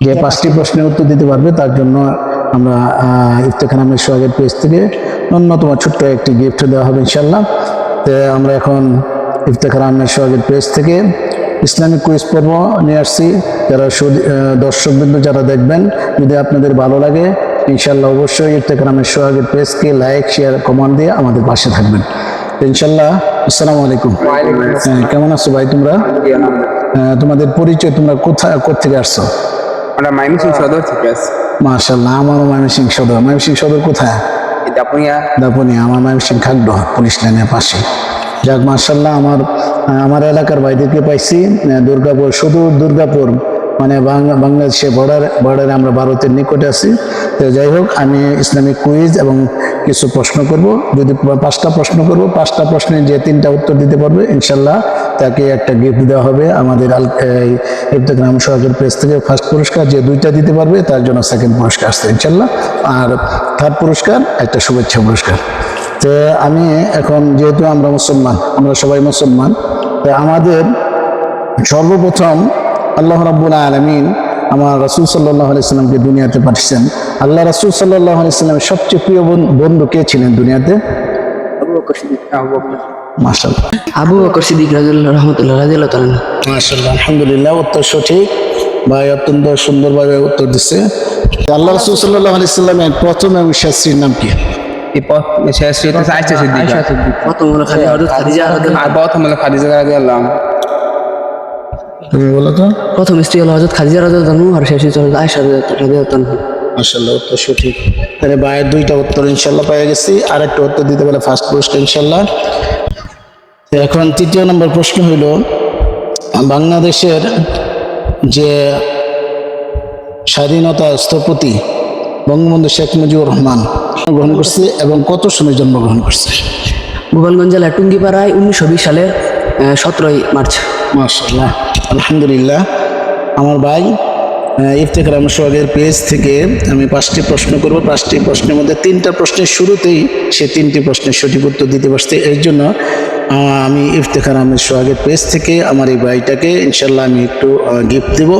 যে 5টি প্রশ্নের উত্তর দিতে পারবে তার জন্য আমরা ইফতেখার আহমেদ সোহাগের পেজ থেকে ন্যূনতম ছোট্ট একটি গিফট দেওয়া হবে ইনশাল্লাহ। তো আমরা এখন ইফতেখার আহমেদ সোহাগের পেজ থেকে ইসলামিক কুইজ পর্ব নিয়ে আসছি। যারা দর্শকবৃন্দ যারা দেখবেন, যদি আপনাদের ভালো লাগে ইনশাল্লাহ অবশ্যই ইফতেখার আহমেদ সোহাগের পেজকে লাইক শেয়ার কমেন্ট দিয়ে আমাদের পাশে থাকবেন ইনশাল্লাহ। আসসালামু আলাইকুম। কেমন আছো ভাই তোমরা? তোমাদের পরিচয়, তোমরা কোথেকে আসছো? আমরা ময়মনসিংহ সদর থেকে আসছি। মাশাআল্লাহ, আমারও ময়মনসিংহ সদর। ময়মনসিংহ সদর কোথায়? দাপুনিয়া। দাপুনিয়া, আমার ময়মনসিংহ খাগড়া পুলিশ লাইনের পাশে। যাক মাশাআল্লাহ, আমার এলাকার ভাইদেরকে পাইছি। দুর্গাপুর, সুদূর দুর্গাপুর, মানে বাংলাদেশে বর্ডারে আমরা ভারতের নিকটে আছি। তো যাই হোক, আমি ইসলামিক কুইজ এবং কিছু প্রশ্ন করব। যদি 5টা প্রশ্ন করব, 5টা প্রশ্নের যে 3টা উত্তর দিতে পারবে ইনশাল্লাহ তাকে একটা গিফট দেওয়া হবে আমাদের ইফতেখার আহমেদ সোহাগের পেজ থেকে। ফার্স্ট পুরস্কার যে 2টা দিতে পারবে তার জন্য সেকেন্ড পুরস্কার আসছে ইনশাল্লাহ, আর থার্ড পুরস্কার একটা শুভেচ্ছা পুরস্কার। তো আমি এখন, যেহেতু আমরা মুসলমান, আমরা সবাই মুসলমান, তো আমাদের সর্বপ্রথম আল্লাহ রাব্বুল আলামিন আমার রাসূল সাল্লাল্লাহু আলাইহি সাল্লামকে দুনিয়াতে পাঠিয়েছেন। আল্লাহ রাসূল সাল্লাল্লাহু আলাইহি সাল্লামের সবচেয়ে প্রিয় বন্ধু কে ছিলেন দুনিয়াতে? মাশাআল্লাহ, আবু বকর সিদ্দিক রাদিয়াল্লাহু তাআলা। মাশাআল্লাহ, আলহামদুলিল্লাহ, উত্তর সঠিক। ভাই অত্যন্ত সুন্দরভাবে উত্তর দিচ্ছে। আল্লাহ রাসূল সাল্লাল্লাহু আলাইহি সাল্লামের প্রথম এবং শেষ স্ত্রীর নাম কি? প্রথম হলো খাদিজা রাদিয়াল্লাহু আনহা। তুমি বলো তো। প্রথম স্ত্রী হলো হযরত খাদিজা রাদিয়াল্লাহু আনহা, আর শেষ স্ত্রী হলো আয়েশা রাদিয়াল্লাহু আনহা। মাশাআল্লাহ, উত্তর সঠিক। তাহলে ভাইয়ের 2টা উত্তর ইনশাআল্লাহ পেয়ে গেছি। আরেকটা উত্তর দিতে পারলে ফার্স্ট পুরস্কার ইনশাআল্লাহ। এখন 3য় নম্বর প্রশ্ন হইল, বাংলাদেশের যে স্বাধীনতা স্থপতি বঙ্গবন্ধু শেখ মুজিবুর রহমান গ্রহণ করছে এবং কত সময় জন্মগ্রহণ করছে? গোপালগঞ্জ জেলার টুঙ্গিপাড়ায় 1920 সালের 17ই মার্চ। মাশাআল্লাহ, আলহামদুলিল্লাহ। আমার ভাই ইফতেখার আহমেদ সোহাগের পেজ থেকে আমি 5টি প্রশ্ন করব। 5টি প্রশ্নের মধ্যে 3টা প্রশ্নের শুরুতেই সে 3টি প্রশ্নের সঠিক উত্তর দিতে পারছে। এর জন্য আমি ইফতেখার আহমেদ সোহাগের পেজ থেকে আমার এই ভাইটাকে ইনশাল্লাহ আমি একটু গিফট দেব।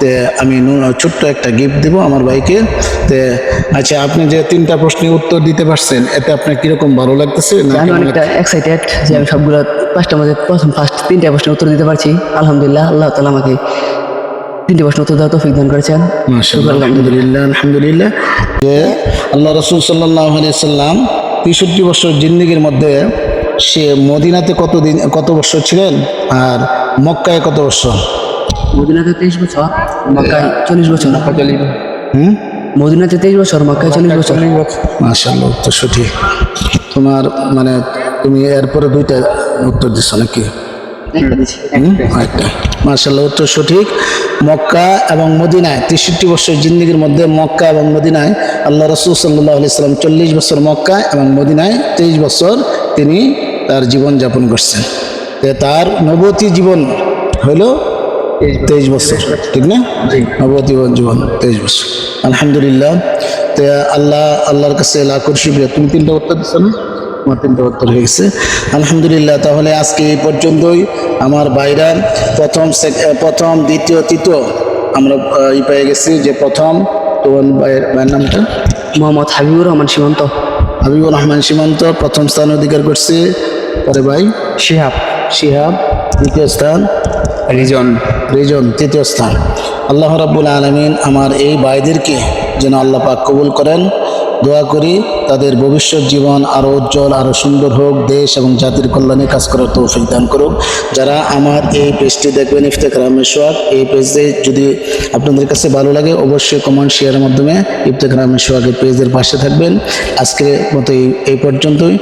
তো আমি ছোট্ট একটা গিফট দেব আমার ভাইকে। তো আচ্ছা, আপনি যে 3টা প্রশ্নের উত্তর দিতে পারছেন, এতে আপনার কিরকম ভালো লাগতেছে? আমি অনেকটা এক্সাইটেড যে আমি সবগুলো 5টার মধ্যে ফার্স্ট 3টা প্রশ্নের উত্তর দিতে পারছি। আলহামদুলিল্লাহ, আল্লাহ তাআলা আমাকে 3টে প্রশ্ন উত্তর দেওয়ার তৌফিক দান করেছেন। মাশাআল্লাহ, আলহামদুলিল্লাহ, আলহামদুলিল্লাহ। যে আল্লাহ রাসূল সাল্লাল্লাহু আলাইহি সাল্লাম 63 বছর জিন্দেগির মধ্যে সে মদিনাতে কত বছর ছিলেন, আর মক্কায় কত বছর? মদিনাতে 23 বছর, মক্কায় 40 বছর। মদিনাতে 23 বছর, মক্কায় 40 বছর। মাশাআল্লাহ, উত্তর সঠিক। তোমার মানে তুমি এরপরে 2টা উত্তর দিচ্ছ নাকি? মাশাআল্লাহ, উত্তর সঠিক। মক্কা এবং মদিনায় 63 বছর জিন্দেগির মধ্যে মক্কা এবং মদিনায় আল্লাহ রাসূল সাল্লাল্লাহু আলাইহি সাল্লাম 40 বছর মক্কা এবং মদিনায় 23 বছর তিনি তার জীবন যাপন করছেন। তার নবতী জীবন হইল 23 বছর, ঠিক না? নবতী জীবন 23 বছর, আলহামদুলিল্লাহ। তো আল্লাহর কাছে লাখো শুকরিয়া। তুমি 3টা উত্তর দিচ্ছ না? আমার 3টা উত্তর হয়ে গেছে, আলহামদুলিল্লাহ। তাহলে আজকে এই পর্যন্তই। আমার ভাইরা প্রথম দ্বিতীয় তৃতীয় আমরা পেয়ে গেছি। যে প্রথম, তোমার ভাইয়ের নামটা? মোহাম্মদ হাবিবুর রহমান সীমান্ত। হাবিবুর রহমান সীমান্ত প্রথম স্থান অধিকার করছে। পরে ভাই শিহাব দ্বিতীয় স্থান, রিজন তৃতীয় স্থান। আল্লাহ রাব্বুল আলামিন আমার এই ভাইদেরকে যেন আল্লাহ পাক কবুল করেন। দোয়া করি তাদের ভবিষ্যৎ জীবন আরো উজ্জ্বল, আরো সুন্দর হোক, দেশ এবং জাতির কল্যাণে কাজ করার তৌফিক দান করুক। যারা আমার এই পেজটি দেখবেন ইফতেখার আহমেদ সোহাগ, এই পেজে যদি আপনাদের কাছে ভালো লাগে অবশ্যই কমেন্ট শেয়ারের মাধ্যমে ইফতেখার আহমেদ সোহাগের পেজের পাশে থাকবেন। আজকের মতো এই পর্যন্তই।